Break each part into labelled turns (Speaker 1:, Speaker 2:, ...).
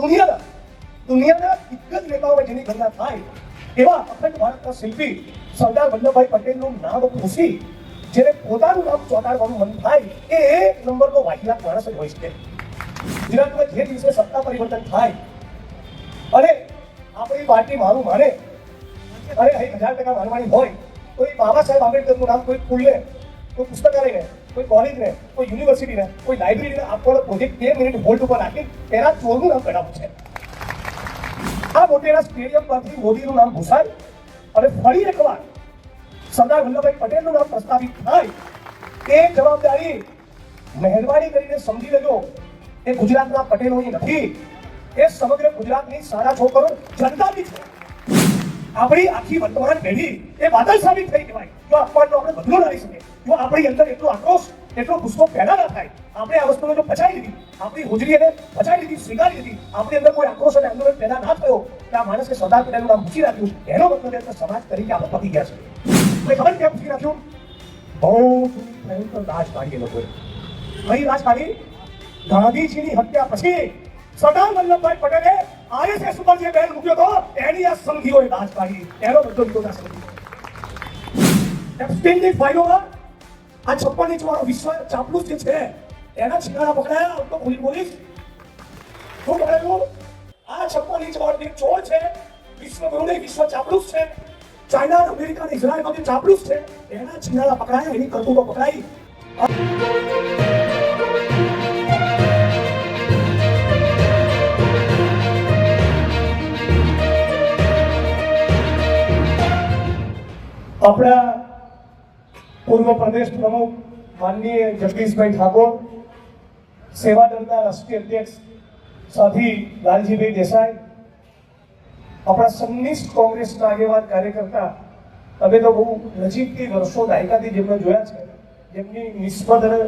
Speaker 1: દુનિયાના દિગ્ગજ નેતાઓમાં જેની ગણના થાય એવા અખંડ ભારતના શિલ્પી સરદાર વલ્લભભાઈ પટેલનું નામ ઘૂસી જેને પોતાનું નામ ચોંટાડવાનું મન થાય એ એક નંબરનો વાહિયાત માણસ જ હોય છે. ગુજરાતમાં જે દિવસે સત્તા પરિવર્તન થાય અને આપણી પાર્ટી મારું માને અને 1000% માનવાની હોય તો એ બાબા સાહેબ આંબેડકરનું નામ કોઈ સ્કૂલને, કોઈ પુસ્તકાલયને, કોઈ કોલેજને, કોઈ યુનિવર્સિટીને, કોઈ લાઇબ્રેરીને આપવાનો પ્રોજેક્ટ 2 મિનિટ હોલ્ડ ઉપર રાખી તેના ચોરનું નામ કઢાવવું છે. આ મોટેરા સ્ટેડિયમ પરથી મોદીનું નામ ઘુસાય અને ફરી એકવાર સરદાર વલ્લભભાઈ પટેલનું નામ પ્રસ્તાવિત થાય એ જવાબદારી મહેરબાની કરીને સમજી લેજો. એ ગુજરાતના પટેલોની નથી, એ સમગ્ર ગુજરાતની 6.5 કરોડ જનતાની છે. આપણી આખી વર્તમાન પેઢી એ વાદળ સાબિત થઈ કહેવાય જો અપમાનનો આપણે બદલો ના લઈ શકીએ, જો આપણી અંદર એટલો આક્રોશ, એટલો ગુસ્સો પેદા ના થાય, આપણે આ વસ્તુને જો પચાવી લીધી, આપણી હોજરી એને પચાવી લીધી, સ્વીકારી લીધી, આપણી અંદર કોઈ આક્રોશ અને આંદોલન પેદા ના થયો કે આ માણસે સરદાર પટેલનું નામ મૂકી રાખ્યું, એનો મતલબ એટલે સમાજ તરીકે આપણે પતી ગયા છે. ખબર કેમ મૂકી રાખ્યું? બહુ ભયંકર રાજ કાઢી એ લોકોએ. કઈ રાજ કાઢી? ગાંધીજીની હત્યા પછી સરદાર વલ્લભભાઈ પટેલે આરએસએસ ઉપર જે બેન મૂક્યો હતો એની આ સંઘીઓએ રાજ કાઢી. એનો બધો વિરોધ સંઘી એપ્સ્ટેઇનની ફાઇલોમાં આ 56 ઇંચ વાળો વિશ્વ ચાપલુસ જે છે એના છિનારા પકડાયા. તો પોલીસ શું પકડાયું? આ 56 ઇંચ વાળો એક ચોર છે, વિશ્વ ગુરુને વિશ્વ ચાપલુસ છે, ચાઇના, અમેરિકા અને ઇઝરાયલ માંથી ચાપલુસ છે, એના છિનારા પકડાયા, એની કરતૂતો પકડાઈ. આપણા પૂર્વ પ્રદેશ પ્રમુખ માનનીય જગદીશભાઈ ઠાકોર, સેવાદળના રાષ્ટ્રીય અધ્યક્ષ સાથી લાલજીભાઈ દેસાઈ, આપણા સંનિષ્ઠ કોંગ્રેસના આગેવાન કાર્યકર્તા, અમે તો બહુ નજીકથી વર્ષો દાયકાથી જેમને જોયા છે, જેમની નિસ્પંદ અને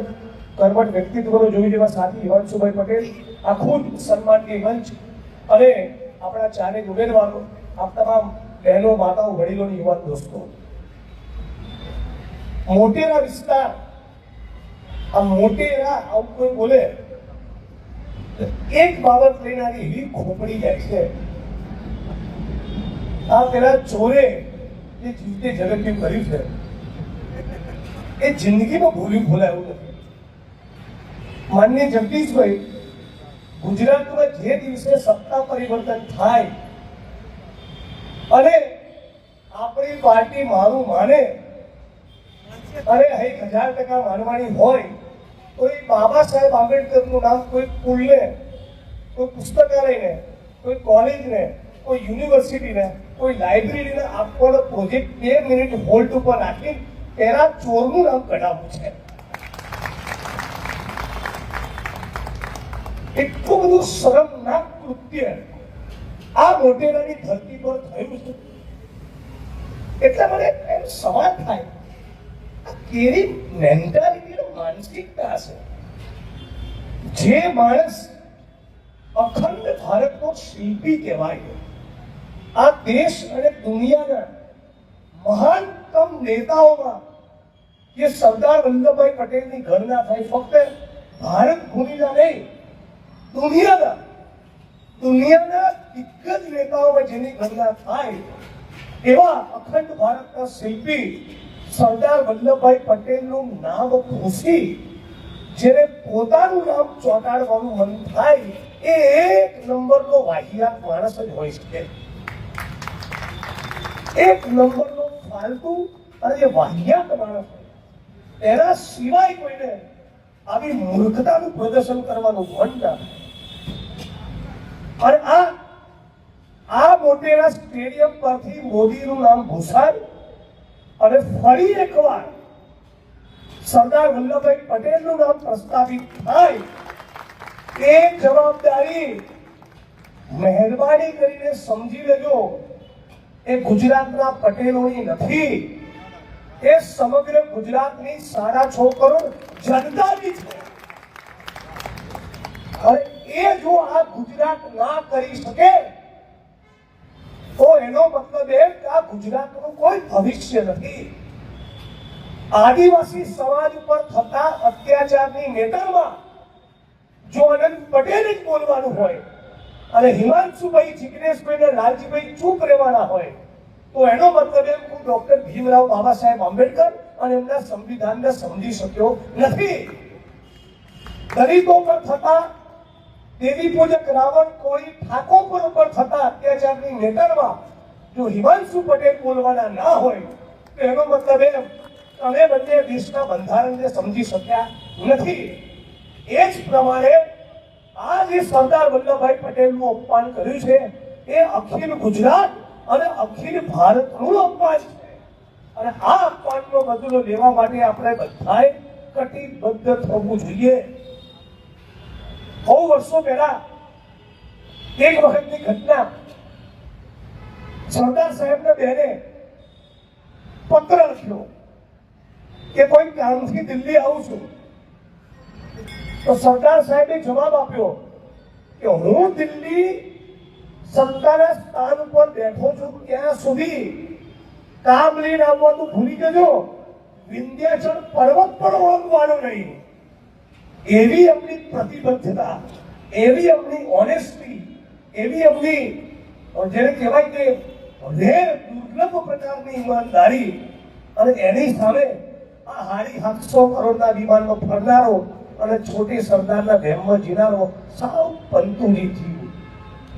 Speaker 1: કર્મઠ વ્યક્તિત્વનો જોયું જેવા સાથી હિમાંશુભાઈ પટેલ, આખું જ સન્માનની મંચ અને આપણા ચારેય ઉમેદવારો, આપ તમામ બહેનો, માતાઓ, વડીલોની યુવાન દોસ્તો, મોટેરા વિસ્તાર, આ મોટેરા આવું કોઈ બોલે એક બાબત લઈને એવી ખોપડી જાય છે. આ પેલા ચોરે જે જીવતે જગતનું કર્યું છે એ જિંદગીમાં ભૂલાય એવું નથી. માનનીય જગદીશભાઈ, ગુજરાતમાં જે દિવસે સત્તા પરિવર્તન થાય અને આપણી પાર્ટી મારું માને અને 1000% માનવાની હોય તો એ બાબા સાહેબ આંબેડકરનું નામ કોઈ સ્કૂલને, કોઈ પુસ્તકાલયને, કોઈ કોલેજને, કોઈ યુનિવર્સિટીને, કોઈ લાઇબ્રેરીને આપવાનો પ્રોજેક્ટ 2 મિનિટ હોલ્ડ ઉપર રાખી તેના ચોરનું નામ કઢાવવું છે. એટલું બધું શરમનાક કૃત્ય આ મોટેરાની ધરતી પર થયું છે. એટલે મને એમ સવાલ થાય, કેવી મેન્ટાલિટી, માનસિકતા છે? જે માણસ અખંડ ભારતનો શિલ્પી કહેવાય, આ દેશ અને દુનિયાના મહાનતમ નેતાઓમાં જે સરદાર વલ્લભભાઈ પટેલની ગણના થાય, ફક્ત ભારત ભૂમિના નહીં, દુનિયાના દિગ્ગજ નેતાઓમાં જેની ગણના થાય એવા અખંડ ભારતના શિલ્પી સરદાર વલ્લભભાઈ પટેલનું નામ ઘૂસી જેને પોતાનું નામ ચોંટાડવાનું મન થાય એ એક નંબરનો વાહિયાત માણસ જ હોય છે. એક નંબરનો ફાલતુ અને જે વાહિયાત માણસ હોય એના સિવાય કોઈને આવી મૂર્ખતાનું પ્રદર્શન કરવાનું મન ના. અને આ મોટેરા સ્ટેડિયમ પરથી મોદીનું નામ ઘુસાય અને ફરી એકવાર સરદાર વલ્લભભાઈ પટેલનું નામ પ્રસ્તાવિત થાય એ જવાબદારી મહેરબાની કરીને સમજી લેજો. એ ગુજરાતના પટેલોની નથી, એ સમગ્ર ગુજરાતની 6.5 કરોડ જનતાની છે. અને એ જો આ ગુજરાત ના કરી શકે તો એનો મતલબ એ કે આ ગુજરાતનું કોઈ ભવિષ્ય નથી. આદિવાસી સમાજ ઉપર થતા અત્યાચારની મેટરમાં જો અનંત પટેલ જ બોલવાનું હોય અને હિમાંશુભાઈ, જિગ્નેશભાઈ અને લાલજીભાઈ ચૂપ રહેવાના હોય તો એનો મતલબ એમ હું ડોક્ટર ભીમરાવ બાબા સાહેબ આંબેડકર અને એમના સંવિધાનને સમજી શક્યો નથી. દલિતો પર થતા દેવી પૂજક રાવણ કોઈ ઠાકોર ઉપર થતા અત્યાચારની નેટરમાં જો હિમાંશુ પટેલ બોલવાના ના હોય તો એનો મતલબ એમ તમે બંને દેશના બંધારણને સમજી શક્યા નથી. એ જ પ્રમાણે આ જે સરદાર વલ્લભભાઈ પટેલનું અપમાન કર્યું છે એ અખિલ ગુજરાત અને અખિલ ભારતનું અપમાન છે. અને આ અપમાનનો બદલો લેવા માટે આપણે બધાએ કટિબદ્ધ થવું જોઈએ. બહુ વર્ષો પહેલા એક વખતની ઘટના, સરદાર સાહેબને બેને પત્ર લખ્યો કે કોઈ કામથી દિલ્હી આવું છું. તો સરદાર સાહેબે જવાબ આપ્યો કે હું દિલ્હી સત્તાના સ્થાન ઉપર બેઠો છું ત્યાં સુધી કામ લઈને આવવાનું ભૂલી જજો, વિંધ્યાચલ પર્વત પણ ઓળંગવાનો નહીં. એવી એમની પ્રતિબદ્ધતા, એવી એમની ઓનેસ્ટી, એવી એમની જેને કહેવાય કે દુર્લભ પ્રકારની ઈમાનદારી, અને એની સામે આ હારી 700 કરોડના વિમાનમાં ફરનારો અને છોટી સરદારના વહેમમાં જીનારો સાવ પંતુજી જીવ.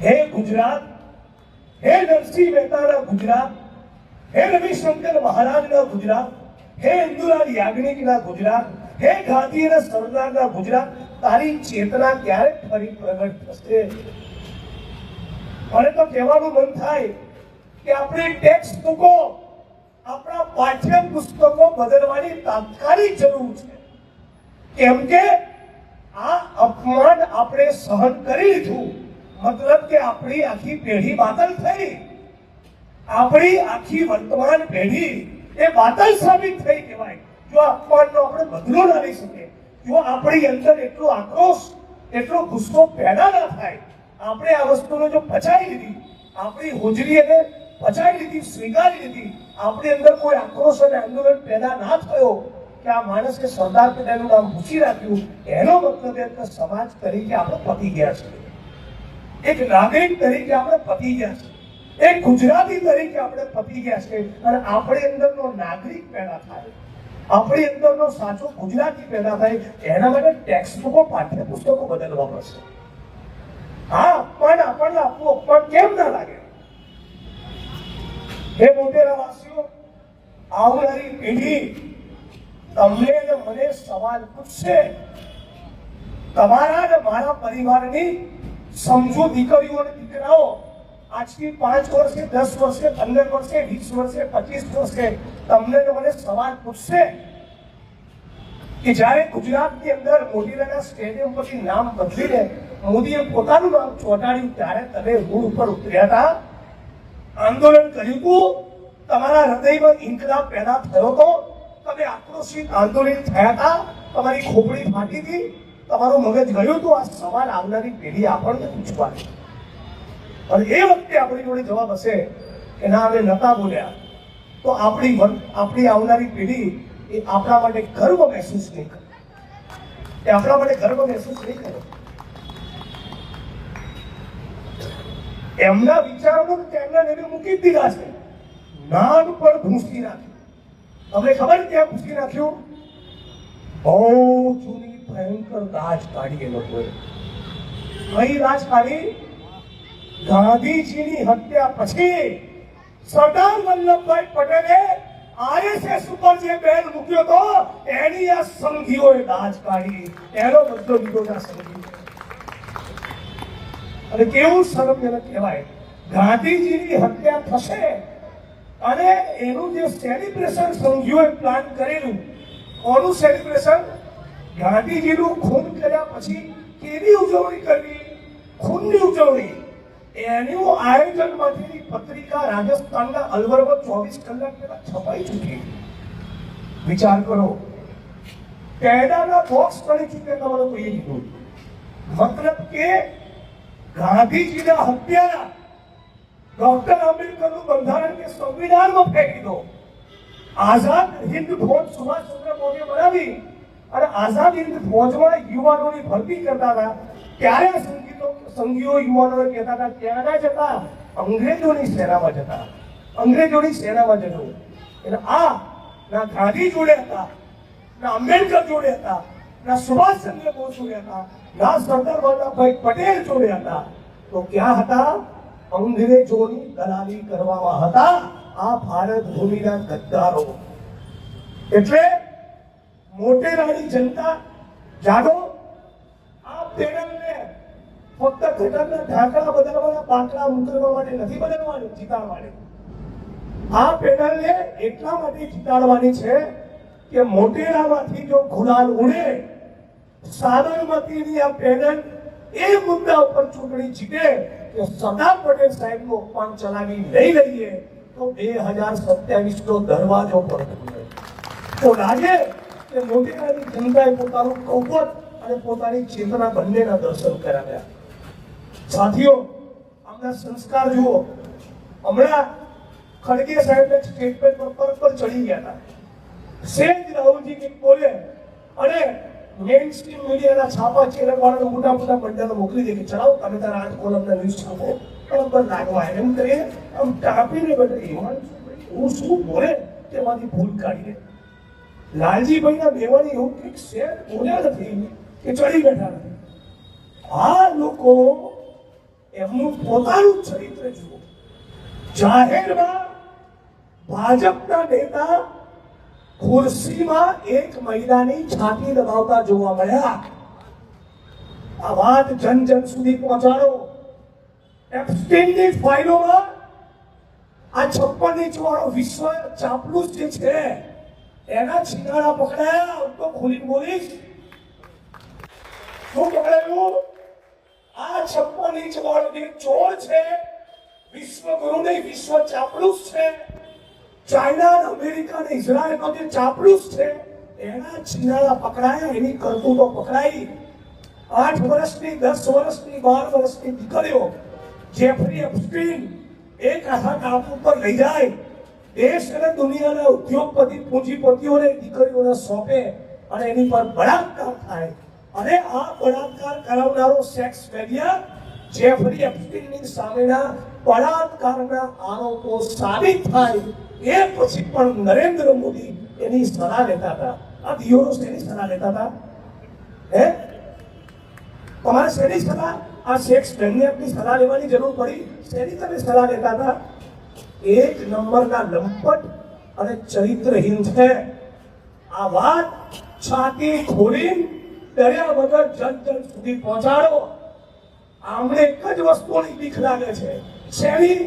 Speaker 1: હે ગુજરાત, હે નરસિંહ મહેતાના ગુજરાત, હે રવિશંકર મહારાજના ગુજરાત, હે ઇન્દુલાલ યાજ્ઞિકના ગુજરાત, હે ગાંધી અને સરદારના ગુજરાત, તારી ચેતના ક્યારે ફરી પ્રગટ થશે? મને તો કહેવાનું મન થાય કે આપણી ટેક્સ્ટ બુકો, આપણા પાઠ્ય પુસ્તકો બદલવાની તાત્કાલિક જરૂર છે. કેમ કે આ અપમાન આપણે સહન કરી લીધું, મતલબ કે આપણી આખી પેઢી બાતલ થઈ, આપણી આખી વર્તમાન પેઢી એ બાતલ સાબિત થઈ કહેવાય જો અપમાનનો આપણે બદલો ના લઈ શકીએ. જો આપણી અંદર એટલો આક્રોશ, એટલો ગુસ્સો પેદા ના થાય, આપણે આ વસ્તુને જો પચાવી લીધી, આપણી હોજરી એને પચાવી લીધી, સ્વીકારી લીધી, આપણી અંદર કોઈ આક્રોશ અને આંદોલન પેદા ના થયો કે આ માણસે સરદાર પટેલનું નામ ભૂસી રાખ્યું, એનો મતલબ એ કે સમાજ તરીકે આપણે પતી ગયા છે, એક નાગરિક તરીકે આપણે પતી ગયા છે, એક ગુજરાતી તરીકે આપણે પતી ગયા છે. અને આપણી અંદરનો નાગરિક પેદા થાય, આપણી અંદરનો સાચો ગુજરાતી પેદા થાય, એના માટે ટેક્સ્ટ બુકો, પાઠ્યપુસ્તકો બદલવા પડશે. આ અપમાન આપણને આપવું અપમાન કેમ ના લાગે? હે મોટેરા વાસીઓ, આવનારી પેઢી તમને ને મને સવાલ પૂછશે. તમારા ને મારા પરિવારની સમજો દીકરીઓ અને દીકરાઓ આજથી 5 વર્ષે, 10 વર્ષે, 15 વર્ષે, 20 વર્ષે, 25 વર્ષે તમને ને મને સવાલ પૂછશે કે જ્યારે ગુજરાતની અંદર મોટેરાના સ્ટેડિયમ પરથી નામ બદલીને મોદીએ પોતાનું નામ ચોંટાડ્યું ત્યારે તમે રોડ ઉપર ઉતર્યા હતા, આંદોલન કર્યું હતું, તમારા હૃદયમાં ઇન્કલાબ પેદા થયો હતો, તમે આક્રોશિત આંદોલન થયા હતા, તમારી ખોપડી ફાટી હતી, તમારું મગજ ગયું હતું. આ સવાલ આવનારી પેઢી આપણને પૂછવાની, અને એ વખતે આપણી જોડે જવાબ હશે કે ના અમે નતા બોલ્યા, તો આપણી આવનારી પેઢી એ આપણા માટે ગર્વ મહેસૂસ નહીં કરે, એ આપણા માટે ગર્વ મહેસૂસ નહીં કરે. એમના વિચારોને તેમના નેવે મૂકી દીધા છે, નામ પર ભૂંસી નાખ્યું. તમને ખબર ક્યાં ભૂંસી નાખ્યું? બહુ જૂની ભયંકર રાજ કાઢી એ લોકોએ. કઈ રાજ કાઢી? ગાંધીજીની હત્યા પછી સરદાર વલ્લભભાઈ પટેલે આરએસએસ ઉપર જે બેન મૂક્યો હતો એની આ સંઘીઓએ રાજ કાઢી, એનો બદલો લીધો ના સંઘીઓ. અને કેવું શરમજનક કહેવાય, ગાંધીજીની હત્યા થશે અને એનું જે સેલિબ્રેશન સંઘીઓએ પ્લાન કરેલું, કોનું સેલિબ્રેશન? ગાંધીજીનું ખૂન કર્યા પછી કેવી ઉજવણી કરવી, ખૂનની ઉજવણી, એનું આયોજન માટેની પત્રિકા રાજસ્થાનના અલવરમાં 24 કલાક પહેલા છપાઈ ચૂકી. વિચાર કરો, કેનેડાના બોક્સ કરી ચૂક્યા તમારો કોઈએ કીધું. મતલબ કે ગાંધીજીના હત્યારા ડોક્ટર આંબેડકરનું બંધારણ કે સંવિધાનમાં ફેંકી દો. આઝાદ હિન્દ ફૌજ સુભાષચંદ્ર બોઝે બનાવી અને આઝાદ હિન્દ ફૌજમાં યુવાનોની ભરતી કરતા હતા ત્યારે સંગીતો સંઘીઓ યુવાનો કહેતા હતા ક્યાં ના જતા, અંગ્રેજોની સેનામાં જતા, અંગ્રેજોની સેનામાં જતું. એટલે આ ના ગાંધી જોડે હતા, ના આંબેડકર જોડે હતા, ના સુભાષચંદ્ર બોઝ જોડે હતા, ના સરદાર વલ્લભભાઈ પટેલ જોડે હતા. તો ક્યાં હતા? અંગ્રેજોની દલાલી કરવામાં હતા આ ભારત ભૂમિના ગદ્દારો. એટલે મોટેરાની જનતા જાગો. આ પેનલને ફક્ત ઘટકના ઢાંકણા બદલવાના, પાંખડા મૂકવા માટે નથી બદલવાની, જીતાડવાની. આ પેનલને એટલા માટે જીતાડવાની છે કે મોટેરામાંથી જો ગુલાલ ઉડે, સાબરમતીની આ પેનલ એ મુદ્દા ઉપર ચૂંટણી જીતે કે સરદાર પટેલ સાહેબનું અપમાન ચલાવી નહીં લઈએ તો 2027 નો દરવાજો પર તો લાગે કે મોટેરાની જનતાએ પોતાનું કૌવત અને પોતાની ચેતના બંનેના દર્શન કરાવ્યા. સાથીઓ, આમના સંસ્કાર જુઓ. હમણાં ખડગે સાહેબને સ્ટેટમેન્ટ પર ચડી ગયા હતા. સેજ રાહુલજી કંઈક બોલે અને મેઇન સ્ટ્રીમ મીડિયાના છાપા ચેનલવાળાને મોટા મોટા બંડલો મોકલી દે કે ચલાવો તમે તારા 8 કોલમના ન્યૂઝ છાપો, બરાબર લાગવા એમ કરીએ આમ ટાપીને બધા હું શું બોલે તેમાંથી ભૂલ કાઢીએ. લાલજીભાઈના મેવાણી એવું કંઈક શેર બોલ્યા નથી કે ચડી બેઠા નથી. આ લોકો એમનું પોતાનું ચરિત્ર જુઓ. જાહેરમાં ભાજપના નેતા ખુરશીમાં એક મહિલાની છાતી દબાવતા જોવા મળ્યા. આ વાત જન જન સુધી પહોંચાડો. એપ્સ્ટીનની ફાઇલોમાં આ 56 ઇંચ વાળો વિશ્વ ચાપલુસ જે છે એના છીનારા પકડાયા. હું તો ખુલીને બોલીશ. શું પકડાયું? આ 56 ઇંચ વાળો જે ચોર છે, વિશ્વગુરુ નહીં વિશ્વ ચાપલુસ છે, ચાઇના, અમેરિકા અને ઇઝરાયલનો જે ચાપલુસ છે એના છીનારા પકડાયા, એની કરતૂતો પકડાઈ. 8 વર્ષની, 10 વર્ષની, 12 વર્ષની દીકરીઓ જેફરી એપ્સ્ટીન એક આખા ટાપુ પર લઈ જાય, દેશ અને દુનિયાના ઉદ્યોગપતિ પૂંજીપતિઓને દીકરીઓને સોંપે અને એની પર બળાત્કાર થાય. અને આ બળાત્કાર કરાવનારો સેક્સ વેરિયર જેફરી એપ્સ્ટીનની સામેના બળાત્કારના આરોપો સાબિત થાય એ પછી પણ નરેન્દ્ર મોદી એની સલાહ લેતા હતા. આ દિયોરો શેની સલાહ લેતા હતા? હે, તમારે શેની સલાહ? આ સેક્સ વેરિયરની સલાહ લેવાની જરૂર પડી? શેની તમે સલાહ લેતા હતા? એક નંબરના લંપટ અને ચરિત્રહીન છે. આ વાત છાતી ખોલી ડર્યા વગર જન જન સુધી પહોંચાડો. આમને એક જ વસ્તુની બીક લાગે છે. શેની?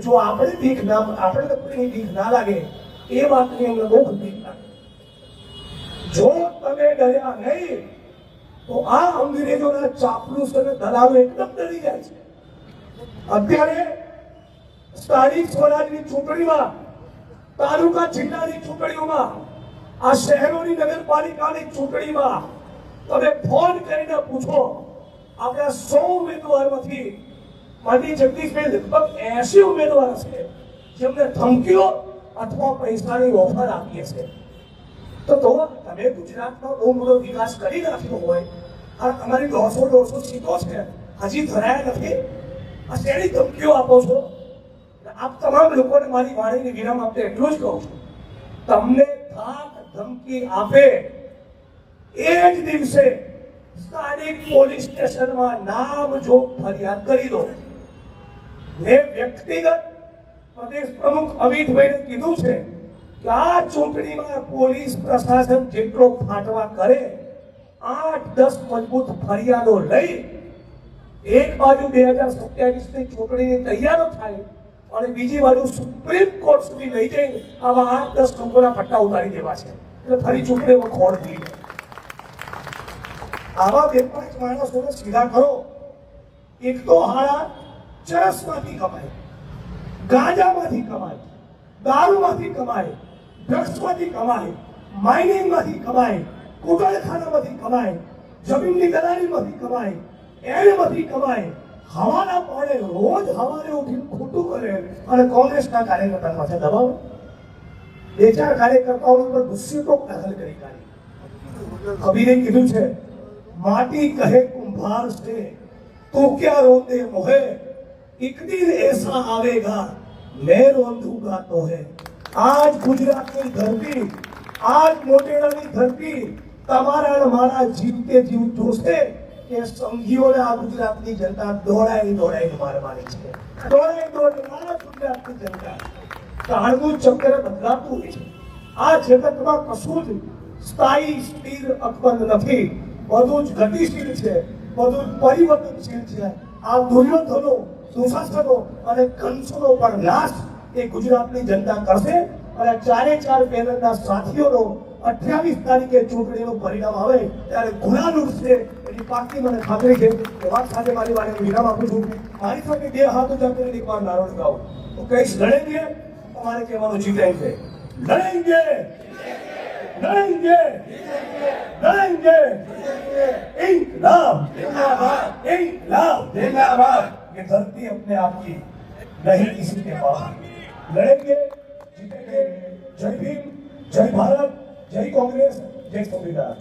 Speaker 1: જો આપણે બીક ના, આપણે કોઈની બીક ના લાગે એ વાતની અમને બહુ બીક લાગે. જો તમે ડર્યા નહીં તો આ અંગ્રેજોના ચાપલુસ અને દલાલો એકદમ ડરી જાય છે. અત્યારે સ્થાનિક સ્વરાજની ચૂંટણીમાં, તાલુકા જિલ્લાની ચૂંટણીઓમાં, આ શહેરોની નગરપાલિકાની ચૂંટણીમાં તમે ફોન કરીને પૂછો, આપણા 100 ઉમેદવારોમાંથી માનની જગદીશભાઈ લગભગ 80 ઉમેદવાર છે જેમને ધમકીઓ અથવા પૈસાની ઓફર આપીએ છે. તો તમે ગુજરાતનો બહુ મોટો વિકાસ કરી નાખ્યો હોય, આ તમારી 150 સીટો છે હજી ધરાયા નથી, આ શેની ધમકીઓ આપો છો? આપ તમામ લોકોને મારી વાણીની વિરામ આપતે એટલું જ કહું છું, તમને થાક ધમકી આપે એ જ દિવસે સ્થાનિક પોલીસ સ્ટેશનમાં નામ જો ફરિયાદ કરી દો. મેં વ્યક્તિગત પ્રદેશ પ્રમુખ અમિતભાઈને કીધું છે કે આ ચૂંટણીમાં પોલીસ પ્રશાસન જેટલો ફાટવા કરે 8-10 મજબૂત ફરિયાદો લઈ એક બાજુ 2027ની ચૂંટણીની તૈયારો થાય અને બીજી બાજુ સુપ્રીમ કોર્ટ સુધી લઈ જઈને આવા 8-10 લોકોના પટ્ટા ઉતારી દેવા છે. એટલે ફરી ચૂંટણીમાં ખોળ થઈ. આવા 2-5 માણસોને સીધા કરો. એક તો હાળા ચરસમાંથી કમાય, ગાંજામાંથી કમાય, દારૂમાંથી કમાય, ડ્રગ્સમાંથી કમાય, માઇનિંગમાંથી કમાય, કુટરખાનામાંથી કમાય, જમીનની દલાલીમાંથી કમાય, એમાંથી કમાય, હવાના પાડે, રોજ હવારે ઉઠીને ખોટું કરે અને કોંગ્રેસના કાર્યકર્તા પાસે દબાવ. 2-4 કાર્યકર્તાઓ પર ગુસ્સે તો દાખલ કરી કાઢી. કબીરે કીધું છે, માટી કહે કુંભાર છે तू क्या रोते मोहे, एक दिन ऐसा आवेगा मैं रोंदूंगा तो है। आज गुजरातની ધરતી, આજ મોટેરાની ધરતી તમારા અને મારા જીવતે જીવ જોશે કે સંઘીઓને આ ગુજરાતની જનતા દોડાઈને મારવાની છે, દોડાઈને મારા ગુજરાતની જનતા કાળનું ચક્ર બદલાતું હોય છે। આ જગતમાં કશું જ સ્થાયી સ્થિર અકબંધ નથી, બધું જ ગતિશીલ છે, બધું જ પરિવર્તનશીલ છે। આ દુર્યોધનો, દુશાસનો અને કંસોનો પણ નાશ એ ગુજરાતની જનતા કરશે અને ચારે ચાર પેનલના સાથીઓનો 28 તારીખે ચૂંટણીનું પરિણામ આવે ત્યારે ગુલાલ ઉઠશે એની પાકી મને ખાતરી છે। એ વાત સાથે મારી વાતને વિરામ આપું છું। મારી સાથે બે હાથ ઊંચા કરીને એકવાર નારો લગાવો તો કઈશ લડેંગે, તમારે કહેવાનું જીતેંગે, લડેંગે, લડેંગે, લડેંગે, ઇન્કલાબ जिंदाबाद, इन्कलाब जिंदाबाद। ये धरती अपने आप की नहीं किसी के पास, लड़ेंगे, जीतेंगे। जय भीम, जय भारत, जय कांग्रेस, जय संविधान।